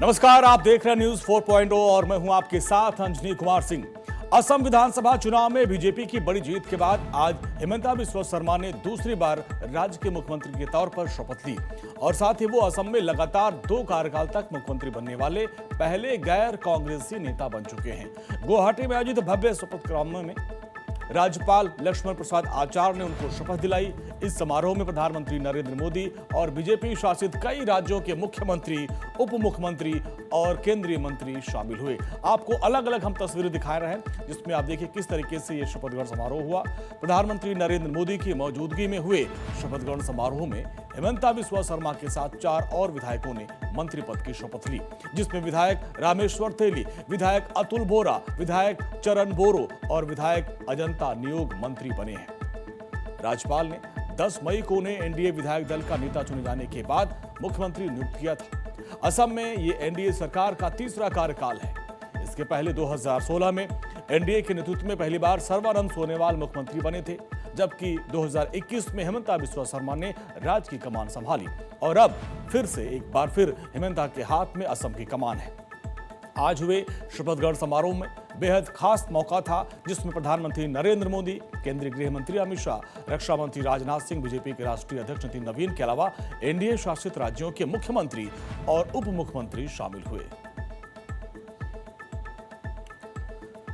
नमस्कार, आप देख रहे हैं न्यूज 4.0 और मैं हूं आपके साथ अंजनी कुमार सिंह। असम विधानसभा चुनाव में बीजेपी की बड़ी जीत के बाद आज हिमंता बिस्वा शर्मा ने दूसरी बार राज्य के मुख्यमंत्री के तौर पर शपथ ली और साथ ही वो असम में लगातार 2 कार्यकाल तक मुख्यमंत्री बनने वाले पहले गैर कांग्रेसी नेता बन चुके हैं। गुवाहाटी में आयोजित भव्य शपथ समारोह में राज्यपाल लक्ष्मण प्रसाद आचार्य ने उनको शपथ दिलाई। इस समारोह में प्रधानमंत्री नरेंद्र मोदी और बीजेपी शासित कई राज्यों के मुख्यमंत्री, उप मुख्यमंत्री और केंद्रीय मंत्री शामिल हुए। आपको अलग अलग हम तस्वीरें दिखा रहे हैं जिसमें आप देखिए किस तरीके से यह शपथ ग्रहण समारोह हुआ। प्रधानमंत्री नरेंद्र मोदी की मौजूदगी में हुए शपथ ग्रहण समारोह में हिमंता बिस्वा शर्मा के साथ 4 और विधायकों ने मंत्री पद की शपथ ली, जिसमें विधायक रामेश्वर तेली, विधायक अतुल बोरा, विधायक चरण बोरो और विधायक अजंता नियोग मंत्री बने हैं। राज्यपाल ने 10 मई को उन्हें एनडीए विधायक दल का नेता चुने जाने के बाद मुख्यमंत्री नियुक्त किया था। असम में ये एनडीए सरकार का तीसरा कार्यकाल है। इसके पहले 2016 में एनडीए के नेतृत्व में पहली बार सर्बानंद सोनोवाल मुख्यमंत्री बने थे, जबकि 2021 में हिमंता बिस्वा शर्मा ने राज्य की कमान संभाली और अब फिर से एक बार फिर हिमंता के हाथ में असम की कमान है। आज हुए शपथ ग्रहण समारोह में बेहद खास मौका था, जिसमें प्रधानमंत्री नरेंद्र मोदी, केंद्रीय गृह मंत्री अमित शाह, रक्षा मंत्री राजनाथ सिंह, बीजेपी के राष्ट्रीय अध्यक्ष नितिन नवीन के अलावा एनडीए शासित राज्यों के मुख्यमंत्री और उप मुख्यमंत्री शामिल हुए।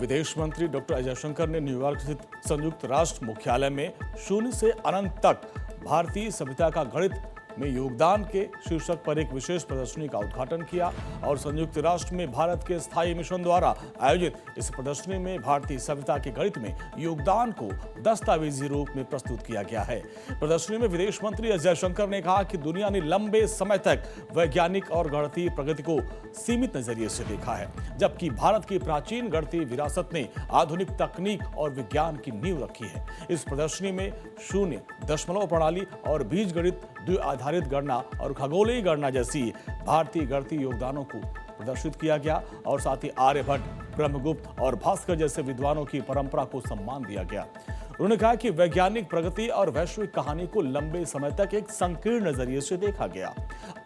विदेश मंत्री डॉक्टर जयशंकर ने न्यूयॉर्क स्थित संयुक्त राष्ट्र मुख्यालय में शून्य से अनंत तक भारतीय सभ्यता का गणित में योगदान के शीर्षक पर एक विशेष प्रदर्शनी का उद्घाटन किया और संयुक्त राष्ट्र में भारत के स्थायी मिशन द्वारा आयोजित इस प्रदर्शनी में भारतीय सभ्यता के गणित में योगदान को दस्तावेजी रूप में प्रस्तुत किया गया है। प्रदर्शनी में विदेश मंत्री एस जयशंकर ने कहा कि दुनिया ने लंबे समय तक वैज्ञानिक और गणितीय प्रगति को सीमित नजरिए से देखा है, जबकि भारत की प्राचीन गणितीय विरासत ने आधुनिक तकनीक और विज्ञान की नींव रखी है। इस प्रदर्शनी में शून्य, दशमलव प्रणाली और बीजगणित, द्विआधारित गणना और खगोलीय गणना जैसी भारतीय गणितीय योगदानों को प्रदर्शित किया गया और साथ ही आर्यभट्ट, ब्रह्मगुप्त और भास्कर जैसे विद्वानों की परंपरा को सम्मान दिया गया। उन्होंने कहा कि वैज्ञानिक प्रगति और वैश्विक कहानी को लंबे समय तक एक संकीर्ण नजरिए से देखा गया।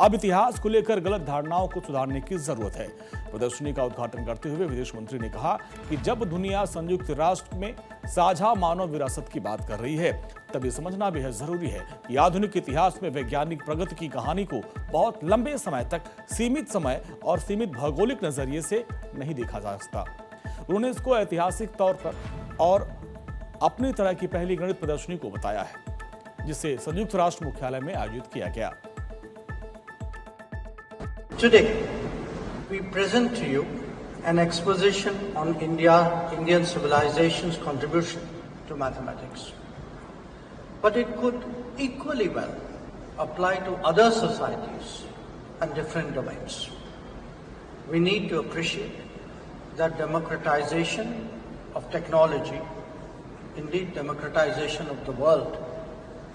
अब इतिहास को लेकर गलत धारणाओं को सुधारने की जरूरत है। प्रदर्शनी का उद्घाटन करते हुए विदेश मंत्री ने कहा कि जब दुनिया संयुक्त राष्ट्र में साझा मानव विरासत की बात कर रही है, तब ये समझना बेहद जरूरी है कि आधुनिक इतिहास में वैज्ञानिक प्रगति की कहानी को बहुत लंबे समय तक सीमित समय और सीमित भौगोलिक नजरिए से नहीं देखा जा सकता। उन्होंने इसको ऐतिहासिक तौर पर और अपनी तरह की पहली गणित प्रदर्शनी को बताया है, जिसे संयुक्त राष्ट्र मुख्यालय में आयोजित किया गया। Today, we present to you an exposition on Indian civilization's contribution to mathematics. But it could equally well apply to other societies and different domains. We need to appreciate that democratization of technology, indeed democratization of the world,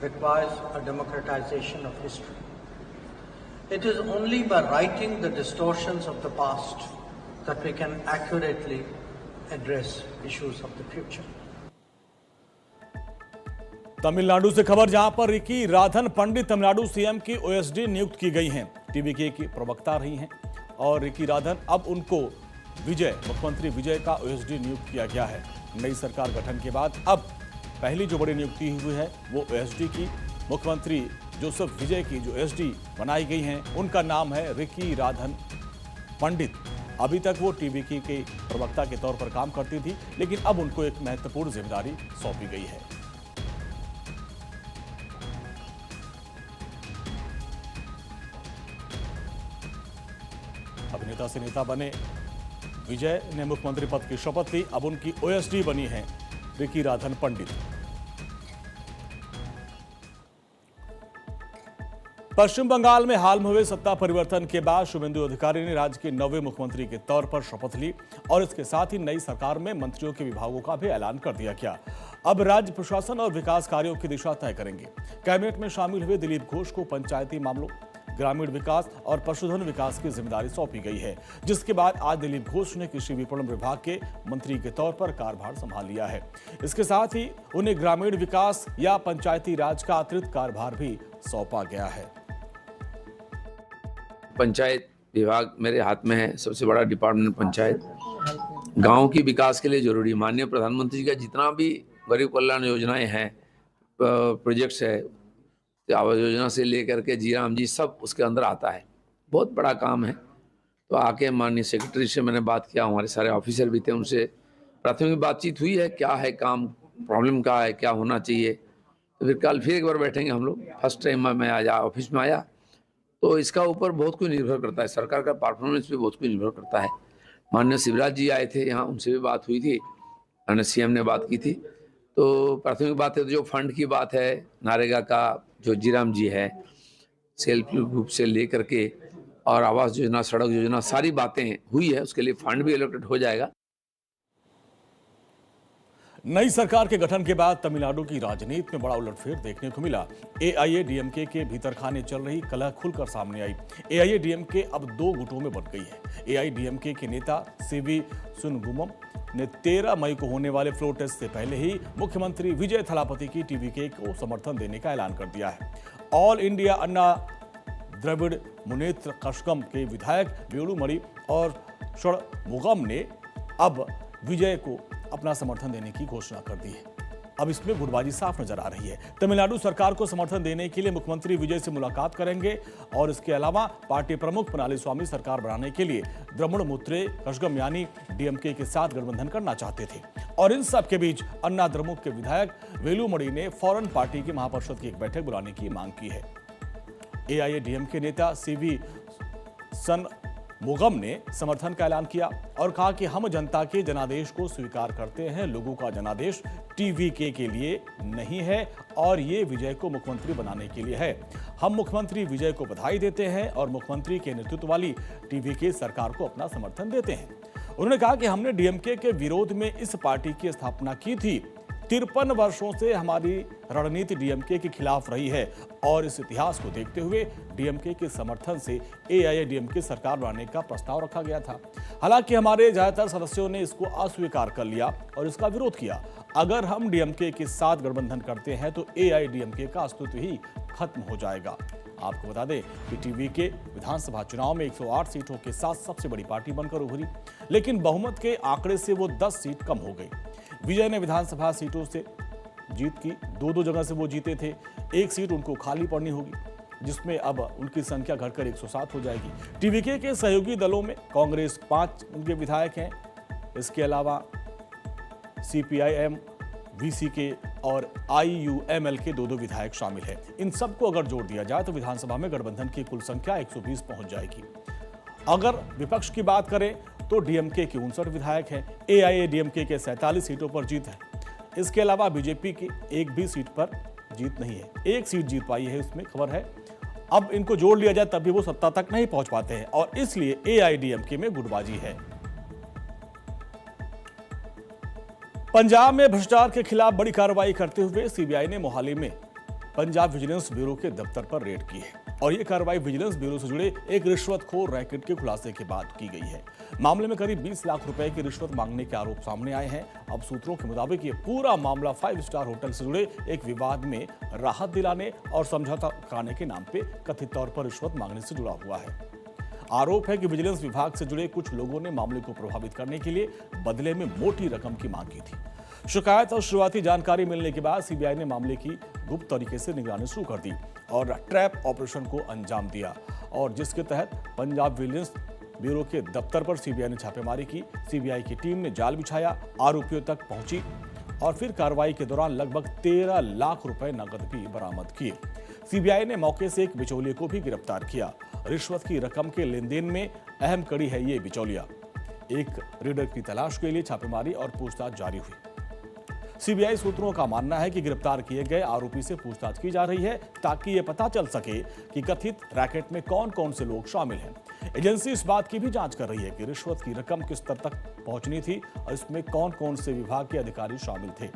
requires a democratization of history. It is only by righting the distortions of the past that we can accurately address issues of the future. Tamil Nadu से खबर, जहां पर Ricky राधन पंडित Tamil Nadu CM की OSD नियुक्त की गई हैं। TVK की प्रवक्ता रही हैं और रिकी राधन, अब उनको मुख्यमंत्री विजय का ओएसडी नियुक्त किया गया है। नई सरकार गठन के बाद अब पहली जो बड़ी नियुक्ति हुई है वो ओएसडी की, मुख्यमंत्री जोसेफ विजय की जो ओएसडी बनाई गई हैं, उनका नाम है रिकी राधन पंडित। अभी तक वो टीवीके के प्रवक्ता के तौर पर काम करती थी, लेकिन अब उनको एक महत्वपूर्ण जिम्मेदारी सौंपी गई है। अभिनेता से नेता बने विजय ने मुख्यमंत्री पद की शपथ ली। अब उनकी ओएसडी बनी है रिकी राधन पंडित। पश्चिम बंगाल में हाल में हुए सत्ता परिवर्तन के बाद शुभेंदु अधिकारी ने राज्य के 9वें मुख्यमंत्री के तौर पर शपथ ली और इसके साथ ही नई सरकार में मंत्रियों के विभागों का भी ऐलान कर दिया गया। अब राज्य प्रशासन और विकास कार्यों की दिशा तय करेंगे। कैबिनेट में शामिल हुए दिलीप घोष को पंचायती मामलों, ग्रामीण विकास और पशुधन विकास की जिम्मेदारी सौंपी गई है, जिसके बाद आज दिलीप घोष ने कृषि विपणन विभाग के मंत्री के तौर पर कार्यभार संभाल लिया है। इसके साथ ही उन्हें ग्रामीण विकास या पंचायती राज का अतिरिक्त कार्यभार भी सौंपा गया है। पंचायत विभाग मेरे हाथ में है, सबसे बड़ा डिपार्टमेंट पंचायत। गांव की विकास के लिए जरूरी, माननीय प्रधानमंत्री जी का जितना भी गरीब कल्याण योजनाएं हैं, प्रोजेक्ट्स है, आवास योजना से लेकर के जी राम जी, सब उसके अंदर आता है। बहुत बड़ा काम है। तो आके माननीय सेक्रेटरी से मैंने बात किया, हमारे सारे ऑफिसर भी थे, उनसे प्राथमिक बातचीत हुई है, क्या है काम, प्रॉब्लम क्या है, क्या होना चाहिए। तो फिर कल फिर एक बार बैठेंगे हम लोग। फर्स्ट टाइम मैं आज ऑफिस में आया, तो इसका ऊपर बहुत कुछ निर्भर करता है, सरकार का परफॉर्मेंस पे बहुत कुछ निर्भर करता है। माननीय शिवराज जी आए थे यहाँ, उनसे भी बात हुई थी, माननीय सीएम ने बात की थी। तो प्राथमिक बात है, तो जो फंड की बात है, नरेगा का जो जीराम जी है, सेल्फ हेल्प ग्रुप से लेकर के और आवास योजना, सड़क योजना, सारी बातें हुई है। उसके लिए फंड भी एलोकेट हो जाएगा। नई सरकार के गठन के बाद तमिलनाडु की राजनीति में बड़ा उलटफेर देखने को मिला। एआईएडीएमके के भीतर खाने चल रही कलह खुलकर सामने आई। एआईएडीएमके अब दो गुटों में बंट गई है। एआईएडीएमके के नेता सीवी सुनगुमम ने 13 मई को होने वाले फ्लोर टेस्ट से पहले ही मुख्यमंत्री विजय थलापति की टीवीके को समर्थन देने का ऐलान कर दिया है। ऑल इंडिया अन्ना द्रविड़ मुनेत्र कशगम के विधायक वेलुमणि और षणमुगम ने अब विजय को अपना समर्थन देने की घोषणा कर दी है। अब इसमें गुटबाजी साफ नजर आ रही है। तमिलनाडु सरकार को समर्थन देने के लिए मुख्यमंत्री विजय से मुलाकात करेंगे और इसके अलावा पार्टी प्रमुख पनालीस्वामी सरकार बनाने के लिए द्रमुड़ कशगम यानी डीएमके के साथ गठबंधन करना चाहते थे। और इन सब के बीच अन्ना द्रमुक के विधायक वेलुमणि ने फौरन पार्टी की महापरिषद की एक बैठक बुलाने की मांग की है। एआईएडीएमके नेता सीवी सनमुगम ने समर्थन का ऐलान किया और कहा कि हम जनता के जनादेश को स्वीकार करते हैं, लोगों का जनादेश टीवीके के लिए नहीं है और ये विजय को मुख्यमंत्री बनाने के लिए है। हम मुख्यमंत्री विजय को बधाई देते हैं और मुख्यमंत्री के नेतृत्व वाली टीवीके सरकार को अपना समर्थन देते हैं। उन्होंने कहा कि हमने डीएमके के विरोध में इस पार्टी की स्थापना की थी। 53 वर्षों से हमारी रणनीति डीएमके के खिलाफ रही है और इस इतिहास को देखते हुए डीएमके के समर्थन से एआईएडीएमके सरकार बनाने का प्रस्ताव रखा गया था। हालांकि हमारे ज्यादातर सदस्यों ने इसको अस्वीकार कर लिया और इसका विरोध किया। अगर हम डीएमके के साथ गठबंधन करते हैं तो एआईएडीएमके का अस्तित्व ही खत्म हो जाएगा। आपको बता दें कि टीवीके विधानसभा चुनाव में 108 सीटों के साथ सबसे बड़ी पार्टी बनकर उभरी, लेकिन बहुमत के आंकड़े से वो 10 सीट कम हो गई। विजय ने विधानसभा सीटों से जीत की, दो जगह से वो जीते थे। एक सीट उनको खाली पड़नी होगी, जिसमें अब उनकी संख्या घटकर 107 हो जाएगी। टीवीके के सहयोगी दलों में कांग्रेस 5 उनके विधायक हैं। इसके अलावा सीपीआईएम, वीसीके और आईयूएमएल के 2 विधायक शामिल हैं। इन सबको अगर जोड़ दिया जाए तो विधानसभा में गठबंधन की कुल संख्या 120 पहुंच जाएगी। अगर विपक्ष की बात करें तो डीएमके के 59 विधायक हैं। एआईएडीएमके के 47 सीटों पर जीत है। इसके अलावा बीजेपी की एक भी सीट पर जीत नहीं है, एक सीट जीत पाई है, इसमें खबर है। अब इनको जोड़ लिया जाए तब भी वो सत्ता तक नहीं पहुंच पाते हैं और इसलिए एआईएडीएमके में गुटबाजी है। पंजाब में भ्रष्टाचार के खिलाफ बड़ी कार्रवाई करते हुए सीबीआई ने मोहाली में पंजाब विजिलेंस ब्यूरो के दफ्तर पर रेड की है और ये कार्रवाई विजिलेंस ब्यूरो से जुड़े एक रिश्वतखोर रैकेट के खुलासे के बाद की गई है। मामले में करीब 20 लाख रुपए की रिश्वत मांगने के आरोप सामने आए हैं। अब सूत्रों के मुताबिक ये पूरा मामला 5 स्टार होटल से जुड़े एक विवाद में राहत दिलाने और समझौता कराने के नाम पे कथित तौर पर रिश्वत मांगने से जुड़ा हुआ है। आरोप है कि विजिलेंस विभाग से जुड़े कुछ लोगों ने मामले को प्रभावित करने के लिए बदले में मोटी रकम की मांग की थी। शिकायत और शुरुआती जानकारी मिलने के बाद सीबीआई ने मामले की गुप्त तरीके से निगरानी शुरू कर दी और ट्रैप ऑपरेशन को अंजाम दिया और जिसके तहत पंजाब विजिलेंस ब्यूरो के दफ्तर पर सीबीआई ने छापेमारी की। सीबीआई की टीम ने जाल बिछाया, आरोपियों तक पहुंची और फिर कार्रवाई के दौरान लगभग 13 लाख रुपए नकद भी बरामद किए। सीबीआई ने मौके से एक बिचौलिए को भी गिरफ्तार किया। रिश्वत की रकम के लेन देन में अहम कड़ी है ये बिचौलिया। एक रीडर की तलाश के लिए छापेमारी और पूछताछ जारी हुई। सीबीआई सूत्रों का मानना है कि गिरफ्तार किए गए आरोपी से पूछताछ की जा रही है ताकि यह पता चल सके कि कथित रैकेट में कौन कौन से लोग शामिल हैं। एजेंसी इस बात की भी जांच कर रही है कि रिश्वत की रकम किस स्तर तक पहुंचनी थी और इसमें कौन कौन से विभाग के अधिकारी शामिल थे।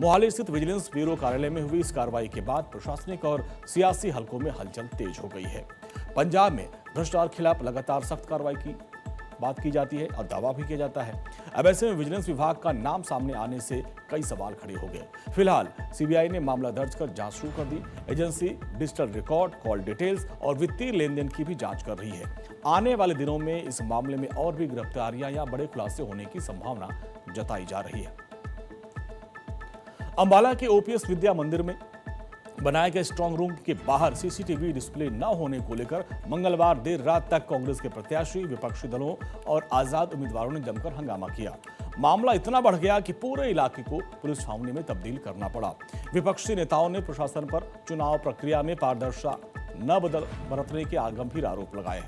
मोहाली स्थित विजिलेंस ब्यूरो कार्यालय में हुई इस कार्रवाई के बाद प्रशासनिक और सियासी हलकों में हलचल तेज हो गई है। पंजाब में भ्रष्टाचार खिलाफ लगातार सख्त कार्रवाई की बात की जाती है और दावा भी किया जाता है। अब ऐसे में विजिलेंस विभाग का नाम सामने आने से कई सवाल खड़े हो गए। फिलहाल सीबीआई ने मामला दर्ज कर जांच शुरू कर दी। Agency digital record, call details और वित्तीय लेन देन की भी जांच कर रही है। आने वाले दिनों में इस मामले में और भी गिरफ्तारियां या बड़े खुलासे होने की संभावना जताई जा रही है। अंबाला के ओपीएस विद्या मंदिर में बनाए गए स्ट्रांग रूम के बाहर सीसीटीवी डिस्प्ले न होने को लेकर मंगलवार देर रात तक कांग्रेस के प्रत्याशी, विपक्षी दलों और आजाद उम्मीदवारों ने जमकर हंगामा किया। मामला इतना बढ़ गया कि पूरे इलाके को पुलिस छावनी में तब्दील करना पड़ा। विपक्षी नेताओं ने प्रशासन पर चुनाव प्रक्रिया में पारदर्शिता न बरतने के गंभीर आरोप लगाए।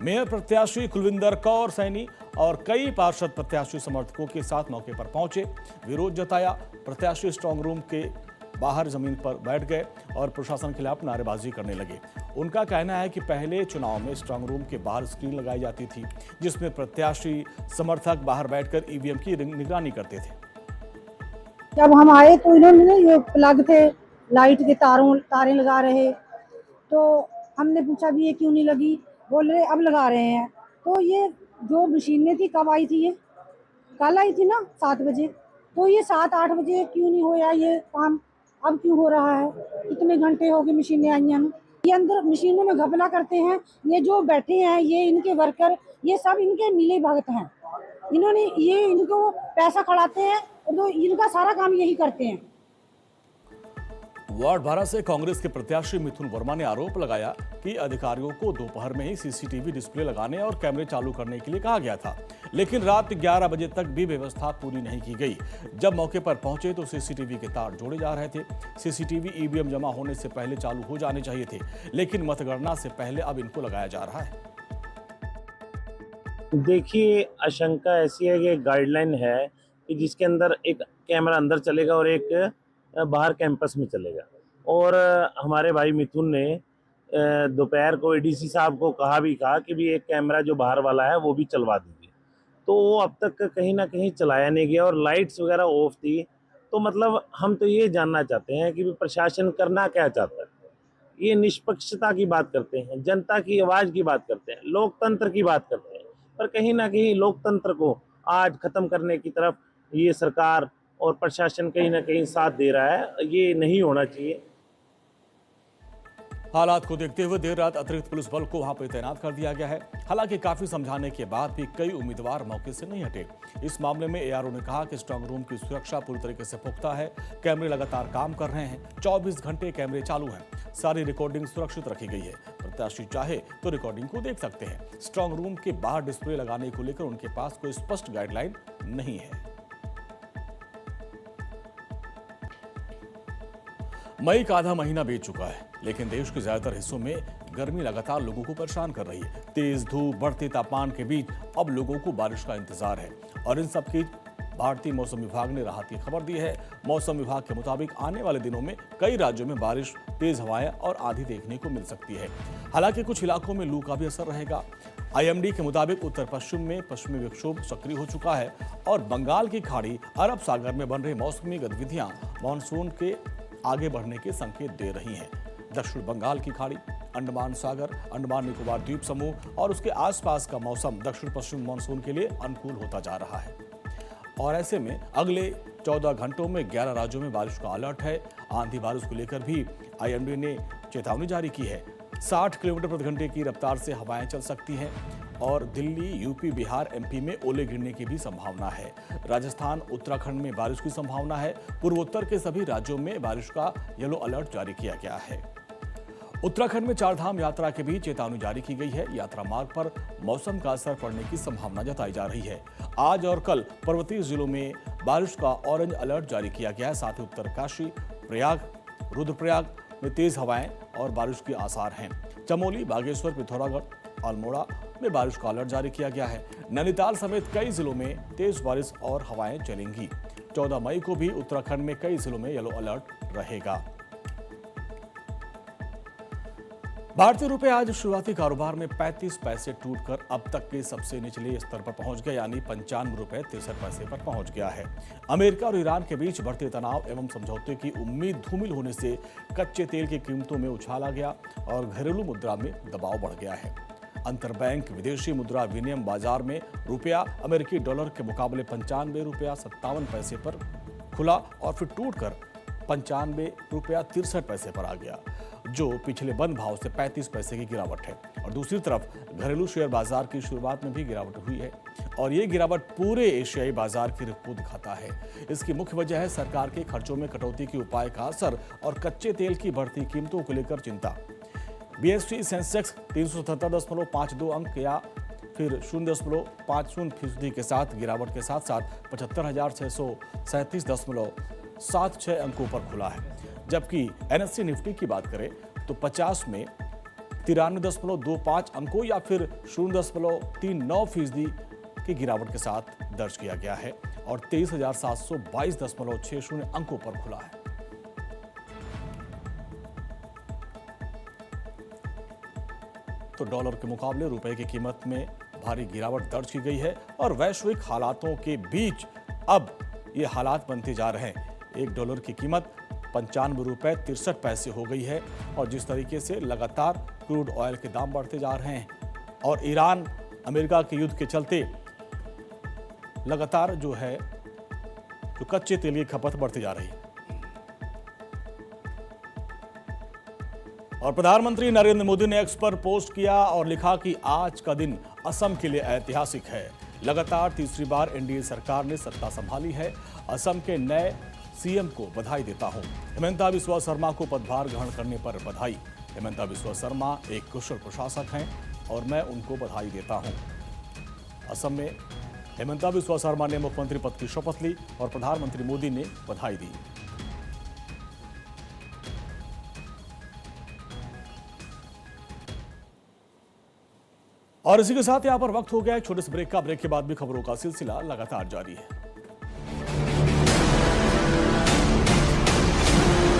मेयर प्रत्याशी कुलविंदर कौर सैनी और कई पार्षद प्रत्याशी समर्थकों के साथ मौके पर पहुंचे, विरोध जताया। प्रत्याशी स्ट्रांग रूम के बाहर जमीन पर बैठ गए और प्रशासन के खिलाफ नारेबाजी करने लगे। उनका कहना है कि पहले चुनाव में स्ट्रांग रूम के बाहर स्क्रीन लगाई जाती थी, जिसमें प्रत्याशी समर्थक बाहर बैठकर ईवीएम की निगरानी करते थे। जब हम आए तो इन्होंने ये प्लग थे, लाइट के तारें लगा रहे, तो हमने पूछा भी ये क्यों नहीं लगी, बोल रहे अब लगा रहे हैं। तो ये जो मशीनें थी कब आई थी, ये कल आई थी ना 7 बजे, तो ये 7-8 बजे क्यों नहीं होया ये काम, अब क्यों हो रहा है? इतने घंटे हो गए मशीनें आई हैं। ये अंदर मशीनों में घपला करते हैं। ये जो बैठे हैं, ये इनके वर्कर, ये सब इनके मिले भगत हैं। इन्होंने ये इनको पैसा खड़ाते हैं और तो इनका सारा काम यही करते हैं। वार्ड 12 से कांग्रेस के प्रत्याशी मिथुन वर्मा ने आरोप लगाया कि अधिकारियों को दोपहर में ही सीसीटीवी डिस्प्ले लगाने और कैमरे चालू करने के लिए कहा गया था, लेकिन रात 11 बजे तक भी व्यवस्था पूरी नहीं की गई। जब मौके पर पहुंचे तो सीसीटीवी के तार जोड़े जा रहे थे। सीसीटीवी ईवीएम जमा होने से पहले चालू हो जाने चाहिए थे, लेकिन मतगणना से पहले अब इनको लगाया जा रहा है। देखिए, आशंका ऐसी है कि गाइडलाइन है कि जिसके अंदर एक कैमरा अंदर चलेगा और एक बाहर कैंपस में चलेगा। और हमारे भाई मिथुन ने दोपहर को एडीसी साहब को कहा कि भी एक कैमरा जो बाहर वाला है वो भी चलवा दीजिए। तो वो अब तक कहीं ना कहीं चलाया नहीं गया और लाइट्स वगैरह ऑफ थी। तो मतलब हम तो ये जानना चाहते हैं कि भी प्रशासन करना क्या चाहता है। ये निष्पक्षता की बात करते हैं, जनता की आवाज़ की बात करते हैं, लोकतंत्र की बात करते हैं, पर कहीं ना कहीं लोकतंत्र को आज ख़त्म करने की तरफ ये सरकार और प्रशासन कहीं ना कहीं साथ दे रहा है। ये नहीं होना चाहिए। हालात को देखते हुए देर रात अतिरिक्त पुलिस बल को वहां पर तैनात कर दिया गया है। हालांकि काफी समझाने के बाद भी कई उम्मीदवार मौके से नहीं हटे। इस मामले में एआरओ ने कहा कि स्ट्रांग रूम की सुरक्षा पूरी तरीके से पुख्ता है। कैमरे लगातार काम कर रहे हैं, 24 घंटे कैमरे चालू हैं, सारी रिकॉर्डिंग सुरक्षित रखी गई है। प्रत्याशी चाहे तो रिकॉर्डिंग को देख सकते हैं। स्ट्रांग रूम के बाहर डिस्प्ले लगाने को लेकर उनके पास कोई स्पष्ट गाइडलाइन नहीं है। मई का आधा महीना बीत चुका है, लेकिन देश के ज्यादातर हिस्सों में गर्मी लगातार लोगों को परेशान कर रही है। तेज धूप, बढ़ते तापमान के बीच अब लोगों को बारिश का इंतजार है और इन सब की भारतीय मौसम विभाग ने राहत की खबर दी है। मौसम विभाग के मुताबिक आने वाले दिनों में कई राज्यों में बारिश, तेज हवाएं और आंधी देखने को मिल सकती है। हालांकि कुछ इलाकों में लू का भी असर रहेगा। आईएमडी के मुताबिक उत्तर पश्चिम में पश्चिमी विक्षोभ सक्रिय हो चुका है और बंगाल की खाड़ी, अरब सागर में बन रही मौसमी गतिविधियां मानसून के आगे बढ़ने के संकेत दे रही हैं। दक्षिण बंगाल की खाड़ी, अंडमान सागर, अंडमान निकोबार द्वीप समूह और उसके आसपास का मौसम दक्षिण पश्चिम मानसून के लिए अनुकूल होता जा रहा है और ऐसे में अगले 14 घंटों में 11 राज्यों में बारिश का अलर्ट है। आंधी बारिश को लेकर भी आईएमडी ने चेतावनी जारी की है। 60 किलोमीटर प्रति घंटे की रफ्तार से हवाएं चल सकती हैं और दिल्ली, यूपी, बिहार, एमपी में ओले गिरने की भी संभावना है। राजस्थान, उत्तराखंड में बारिश की संभावना है। पूर्वोत्तर के सभी राज्यों में बारिश का येलो अलर्ट जारी किया गया है। उत्तराखंड में चारधाम यात्रा के बीच चेतावनी जारी की गई है। यात्रा मार्ग पर मौसम का असर पड़ने की संभावना जताई जा रही है। आज और कल पर्वतीय जिलों में बारिश का ऑरेंज अलर्ट जारी किया गया है। साथ ही उत्तरकाशी, प्रयाग, रुद्रप्रयाग में तेज हवाएं और बारिश के आसार हैं। चमोली, बागेश्वर, पिथौरागढ़, अल्मोड़ा में बारिश का अलर्ट जारी किया गया है। नैनीताल समेत कई जिलों में तेज बारिश और हवाएं चलेंगी। 14 मई को भी उत्तराखंड में कई जिलों में येलो अलर्ट रहेगा। भारतीय रुपए आज शुरुआती कारोबार में 35 पैसे टूटकर अब तक के सबसे निचले स्तर पर पहुंच गया, यानी 95 रुपए 63 पैसे पर पहुंच गया है। अमेरिका और ईरान के बीच बढ़ते तनाव एवं समझौते की उम्मीद धूमिल होने से कच्चे तेल की कीमतों में उछाल आ गया और घरेलू मुद्रा में दबाव बढ़ गया है। अंतरबैंक विदेशी मुद्रा विनिमय बाजार में रुपया अमेरिकी डॉलर के मुकाबले 95 रुपया 57 पैसे पर खुला और फिर टूटकर 95 रुपया 63 पैसे पर आ गया, जो पिछले बंद भाव से 35 पैसे की गिरावट है। और दूसरी तरफ घरेलू शेयर बाजार की शुरुआत में भी गिरावट हुई है और ये गिरावट पूरे एशियाई बाजार की रिपोर्ट दिखाता है। इसकी मुख्य वजह है सरकार के खर्चों में कटौती के उपाय का असर और कच्चे तेल की बढ़ती कीमतों को लेकर चिंता। BSE सेंसेक्स 377.52 अंक या फिर 0.50% के साथ गिरावट के साथ साथ 75,637.76 अंकों पर खुला है, जबकि NSE निफ्टी की बात करें तो 50 में 93.25 अंकों या फिर 0.39% की गिरावट के साथ दर्ज किया गया है और 23,722.60 अंकों पर खुला है। तो डॉलर के मुकाबले रुपए की कीमत में भारी गिरावट दर्ज की गई है और वैश्विक हालातों के बीच अब ये हालात बनते जा रहे हैं। $1 की कीमत 95 रुपए 63 पैसे हो गई है और जिस तरीके से लगातार क्रूड ऑयल के दाम बढ़ते जा रहे हैं और ईरान अमेरिका के युद्ध के चलते लगातार जो कच्चे तेल की खपत बढ़ती जा रही है। और प्रधानमंत्री नरेंद्र मोदी ने एक्स पर पोस्ट किया और लिखा कि आज का दिन असम के लिए ऐतिहासिक है। लगातार तीसरी बार एनडीए सरकार ने सत्ता संभाली है। असम के नए सीएम को बधाई देता हूं। हिमंता बिस्वा शर्मा को पदभार ग्रहण करने पर बधाई। हिमंता बिस्वा शर्मा एक कुशल प्रशासक हैं और मैं उनको बधाई देता हूं। असम में हिमंता बिस्वा शर्मा ने मुख्यमंत्री पद की शपथ ली और प्रधानमंत्री मोदी ने बधाई दी। और इसी के साथ यहां पर वक्त हो गया एक छोटे से ब्रेक का। ब्रेक के बाद भी खबरों का सिलसिला लगातार जारी है।